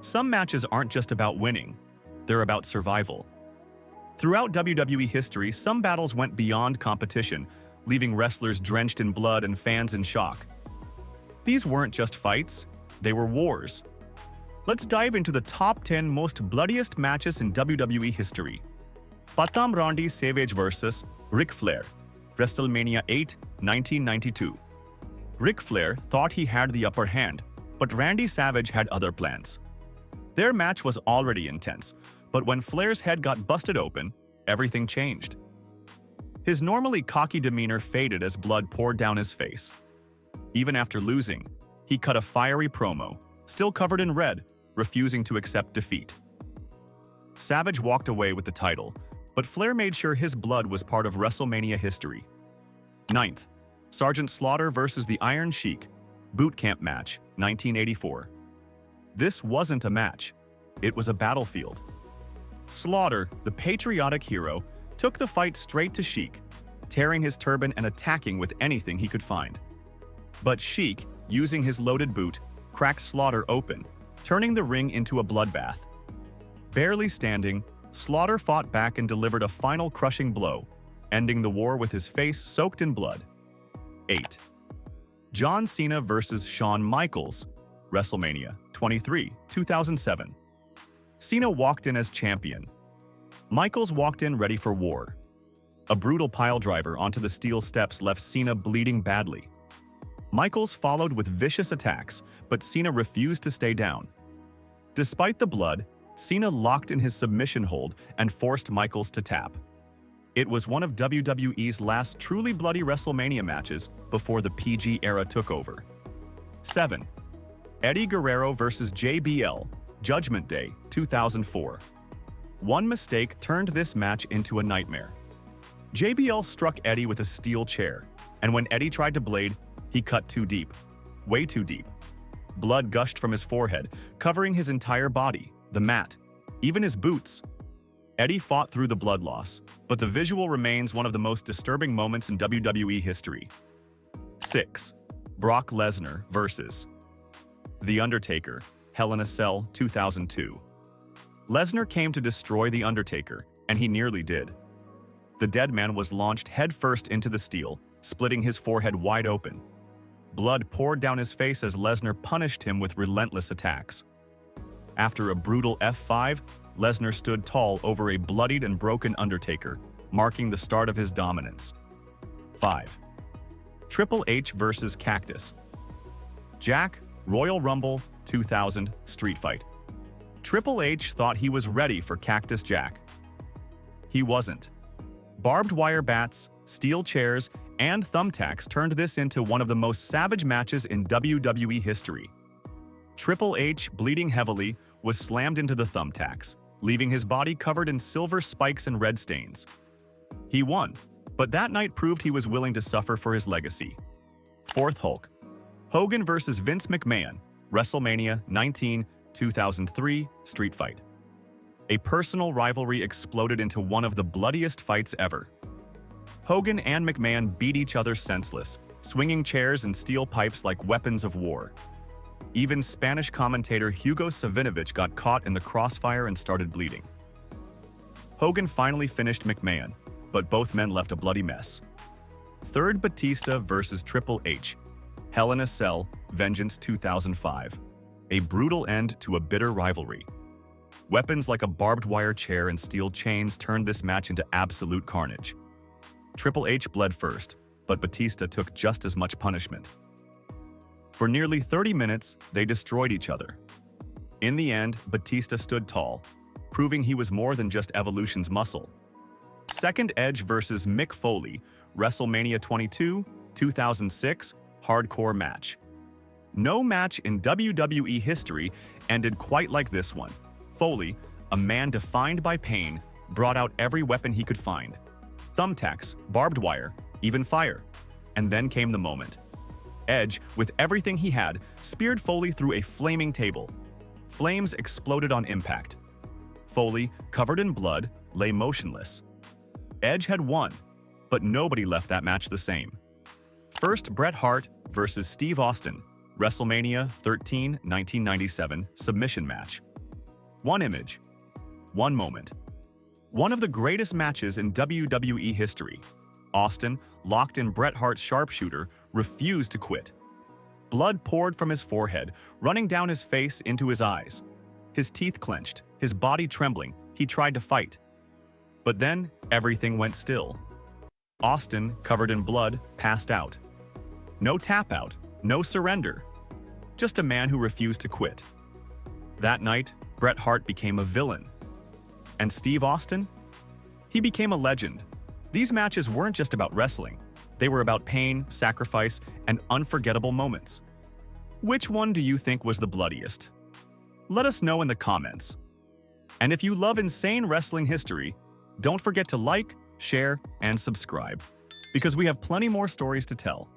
Some matches aren't just about winning, they're about survival. Throughout WWE history, some battles went beyond competition, leaving wrestlers drenched in blood and fans in shock. These weren't just fights, they were wars. Let's dive into the top 10 most bloodiest matches in WWE history. Patam Randy Savage vs. Ric Flair, WrestleMania 8, 1992. Ric Flair thought he had the upper hand, but Randy Savage had other plans. Their match was already intense, but when Flair's head got busted open, everything changed. His normally cocky demeanor faded as blood poured down his face. Even after losing, he cut a fiery promo, still covered in red, refusing to accept defeat. Savage walked away with the title, but Flair made sure his blood was part of WrestleMania history. 9th, Sergeant Slaughter vs. the Iron Sheik, Boot Camp match, 1984. This wasn't a match, it was a battlefield. Slaughter, the patriotic hero, took the fight straight to Sheik, tearing his turban and attacking with anything he could find. But Sheik, using his loaded boot, cracked Slaughter open, turning the ring into a bloodbath. Barely standing, Slaughter fought back and delivered a final crushing blow, ending the war with his face soaked in blood. 8. John Cena vs. Shawn Michaels, WrestleMania 23, 2007. Cena walked in as champion. Michaels walked in ready for war. A brutal piledriver onto the steel steps left Cena bleeding badly. Michaels followed with vicious attacks, but Cena refused to stay down. Despite the blood, Cena locked in his submission hold and forced Michaels to tap. It was one of WWE's last truly bloody WrestleMania matches before the PG era took over. 7. Eddie Guerrero vs. JBL, Judgment Day, 2004. One mistake turned this match into a nightmare. JBL struck Eddie with a steel chair, and when Eddie tried to blade, he cut too deep. Way too deep. Blood gushed from his forehead, covering his entire body, the mat, even his boots. Eddie fought through the blood loss, but the visual remains one of the most disturbing moments in WWE history. 6. Brock Lesnar vs. The Undertaker, Hell in a Cell, 2002. Lesnar came to destroy The Undertaker, and he nearly did. The dead man was launched headfirst into the steel, splitting his forehead wide open. Blood poured down his face as Lesnar punished him with relentless attacks. After a brutal F5, Lesnar stood tall over a bloodied and broken Undertaker, marking the start of his dominance. 5. Triple H vs. Cactus. Jack, Royal Rumble, 2000, Street Fight. Triple H thought he was ready for Cactus Jack. He wasn't. Barbed wire bats, steel chairs, and thumbtacks turned this into one of the most savage matches in WWE history. Triple H, bleeding heavily, was slammed into the thumbtacks, leaving his body covered in silver spikes and red stains. He won, but that night proved he was willing to suffer for his legacy. 4th Hulk. Hogan vs. Vince McMahon, WrestleMania 19, 2003, Street Fight. A personal rivalry exploded into one of the bloodiest fights ever. Hogan and McMahon beat each other senseless, swinging chairs and steel pipes like weapons of war. Even Spanish commentator Hugo Savinovich got caught in the crossfire and started bleeding. Hogan finally finished McMahon, but both men left a bloody mess. 3rd Batista vs. Triple H, Hell in a Cell, Vengeance 2005. A brutal end to a bitter rivalry. Weapons like a barbed wire chair and steel chains turned this match into absolute carnage. Triple H bled first, but Batista took just as much punishment. For nearly 30 minutes, they destroyed each other. In the end, Batista stood tall, proving he was more than just Evolution's muscle. 2nd Edge vs. Mick Foley, WrestleMania 22, 2006, hardcore match. No match in WWE history ended quite like this one. Foley, a man defined by pain, brought out every weapon he could find. Thumbtacks, barbed wire, even fire. And then came the moment. Edge, with everything he had, speared Foley through a flaming table. Flames exploded on impact. Foley, covered in blood, lay motionless. Edge had won, but nobody left that match the same. 1st Bret Hart vs. Steve Austin, WrestleMania 13, 1997, submission match. One image, one moment. One of the greatest matches in WWE history. Austin, locked in Bret Hart's sharpshooter, refused to quit. Blood poured from his forehead, running down his face into his eyes. His teeth clenched, his body trembling, he tried to fight. But then, everything went still. Austin, covered in blood, passed out. No tap out, no surrender. Just a man who refused to quit. That night, Bret Hart became a villain. And Steve Austin? He became a legend. These matches weren't just about wrestling. They were about pain, sacrifice, and unforgettable moments. Which one do you think was the bloodiest? Let us know in the comments. And if you love insane wrestling history, don't forget to like, share, and subscribe, because we have plenty more stories to tell.